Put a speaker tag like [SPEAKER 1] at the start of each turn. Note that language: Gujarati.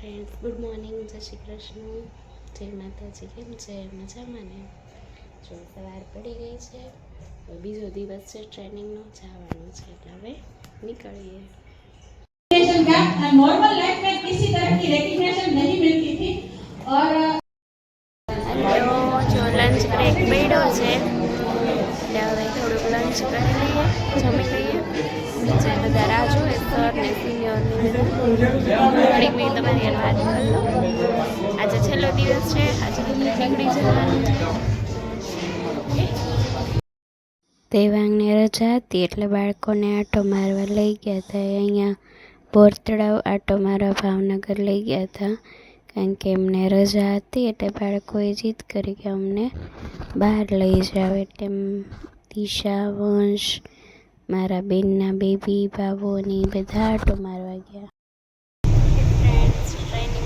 [SPEAKER 1] ફ્રેન્ડ્સ, ગુડ મોર્નિંગ, જય શ્રી કૃષ્ણ, જય માતાજી. કેમ છે? મજામાં ને? જો સવાર પડી ગઈ છે, બીજો દિવસ છે ટ્રેનિંગનો, જવાનું છે એટલે હવે નીકળીએ.
[SPEAKER 2] नॉर्मल लाइफ में किसी तरह की रिकग्निशन नहीं मिलती थी और
[SPEAKER 1] જો લંચ બ્રેક પડ્યો છે એટલે હવે થોડુંક લંચ કરી લઈએ, જમી લઈએ. નીચે બધા રાહ જોવે, સર ને સિનિયરની બધા. ઘડીક મેં તમારી વાત કરી લો. આજે છેલ્લો દિવસ છે, આજે નીકળી જવાનું છે. દેવાંગને રજા હતી એટલે બાળકોને આટો મારવા લઈ ગયા હતા. અહીંયા બોર તળાવ આટો મારવા ભાવનગર લઈ ગયા હતા, કારણ કે એમને રજા હતી એટલે બાળકોએ જીદ કરી કે અમને બહાર લઈ જાવ. એટલે દિશા, વંશ, મારા બેનના બેબી, બાબોની બધા આટો મારવા ગયા. Friends, training